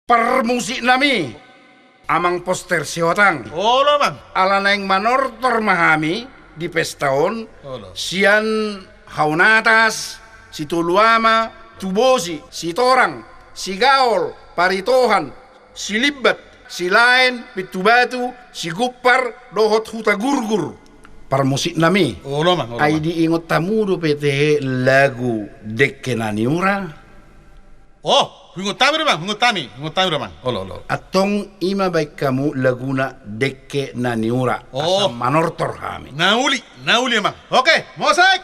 Permusik nami amang poster si otang Olo mang. ala naing manortor mahami di pestaon Olo. sian haunatas si tuluama tubosi si torang si gaol paritohan si libat si lain pitubatu si gupar dohot huta gurgur permusik nami Olo mang. ay diingot tamudo PT lagu dekke naniura Oh, hungut tami mang. Hungut tami mang. Olo. atong ima baik kamu laguna dekke naniura Oh. asam manortor kami Nauli mang. Oke, mosek.